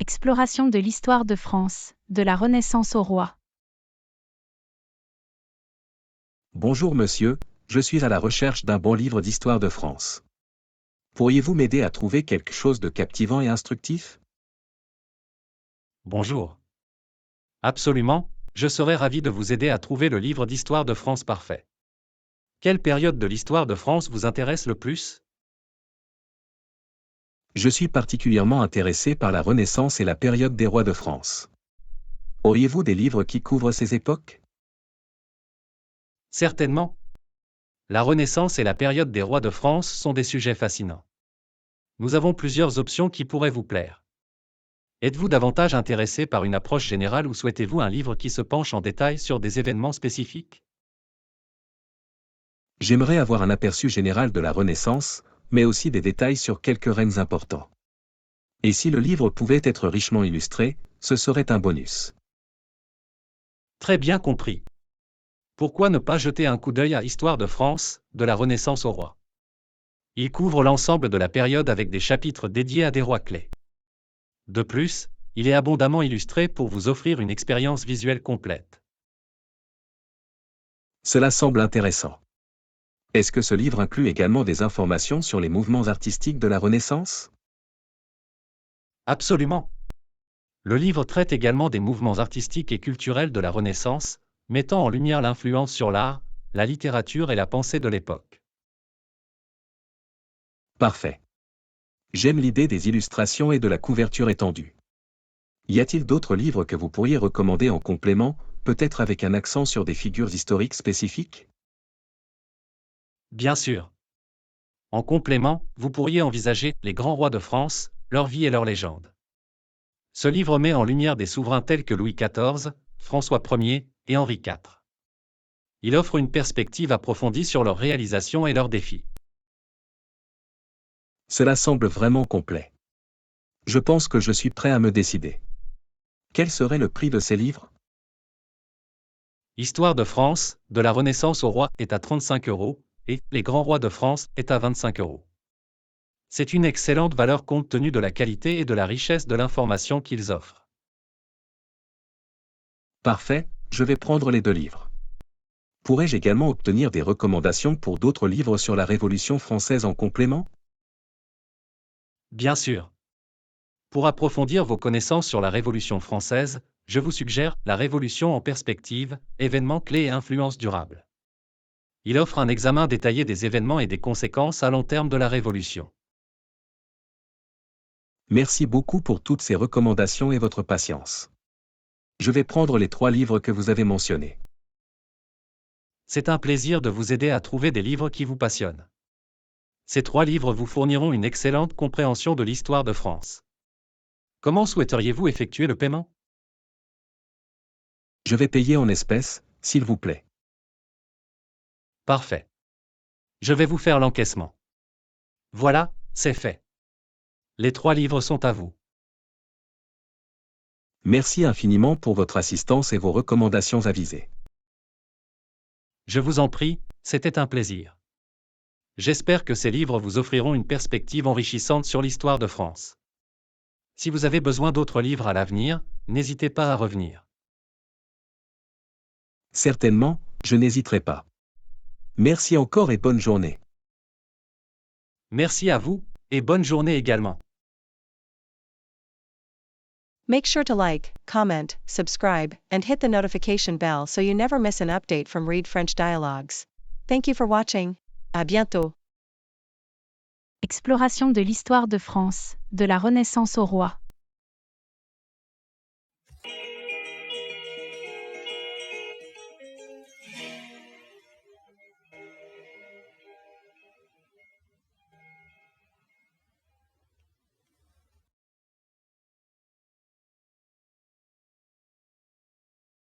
Exploration de l'histoire de France, de la Renaissance au roi. Bonjour monsieur, je suis à la recherche d'un bon livre d'histoire de France. Pourriez-vous m'aider à trouver quelque chose de captivant et instructif? Bonjour. Absolument, je serais ravi de vous aider à trouver le livre d'histoire de France parfait. Quelle période de l'histoire de France vous intéresse le plus? Je suis particulièrement intéressé par la Renaissance et la période des rois de France. Auriez-vous des livres qui couvrent ces époques? Certainement. La Renaissance et la période des rois de France sont des sujets fascinants. Nous avons plusieurs options qui pourraient vous plaire. Êtes-vous davantage intéressé par une approche générale ou souhaitez-vous un livre qui se penche en détail sur des événements spécifiques? J'aimerais avoir un aperçu général de la Renaissance, mais aussi des détails sur quelques règnes importants. Et si le livre pouvait être richement illustré, ce serait un bonus. Très bien compris. Pourquoi ne pas jeter un coup d'œil à Histoire de France, de la Renaissance au roi? Il couvre l'ensemble de la période avec des chapitres dédiés à des rois clés. De plus, il est abondamment illustré pour vous offrir une expérience visuelle complète. Cela semble intéressant. Est-ce que ce livre inclut également des informations sur les mouvements artistiques de la Renaissance? Absolument. Le livre traite également des mouvements artistiques et culturels de la Renaissance, mettant en lumière l'influence sur l'art, la littérature et la pensée de l'époque. Parfait. J'aime l'idée des illustrations et de la couverture étendue. Y a-t-il d'autres livres que vous pourriez recommander en complément, peut-être avec un accent sur des figures historiques spécifiques? Bien sûr. En complément, vous pourriez envisager Les grands rois de France, leur vie et leurs légendes. Ce livre met en lumière des souverains tels que Louis XIV, François Ier et Henri IV. Il offre une perspective approfondie sur leurs réalisations et leurs défis. Cela semble vraiment complet. Je pense que je suis prêt à me décider. Quel serait le prix de ces livres? Histoire de France, de la Renaissance au roi est à 35 € et Les grands rois de France est à 25 €. C'est une excellente valeur compte tenu de la qualité et de la richesse de l'information qu'ils offrent. Parfait, je vais prendre les deux livres. Pourrais-je également obtenir des recommandations pour d'autres livres sur la Révolution française en complément? Bien sûr. Pour approfondir vos connaissances sur la Révolution française, je vous suggère La Révolution en perspective, événements clés et influences durables. Il offre un examen détaillé des événements et des conséquences à long terme de la Révolution. Merci beaucoup pour toutes ces recommandations et votre patience. Je vais prendre les 3 livres que vous avez mentionnés. C'est un plaisir de vous aider à trouver des livres qui vous passionnent. Ces 3 livres vous fourniront une excellente compréhension de l'histoire de France. Comment souhaiteriez-vous effectuer le paiement? Je vais payer en espèces, s'il vous plaît. Parfait. Je vais vous faire l'encaissement. Voilà, c'est fait. Les 3 livres sont à vous. Merci infiniment pour votre assistance et vos recommandations avisées. Je vous en prie, c'était un plaisir. J'espère que ces livres vous offriront une perspective enrichissante sur l'histoire de France. Si vous avez besoin d'autres livres à l'avenir, n'hésitez pas à revenir. Certainement, je n'hésiterai pas. Merci encore et bonne journée. Merci à vous, et bonne journée également. Make sure to like, comment, subscribe, and hit the notification bell so you never miss an update from Read French Dialogues. Thank you for watching. À bientôt. Exploration de l'histoire de France, de la Renaissance au roi.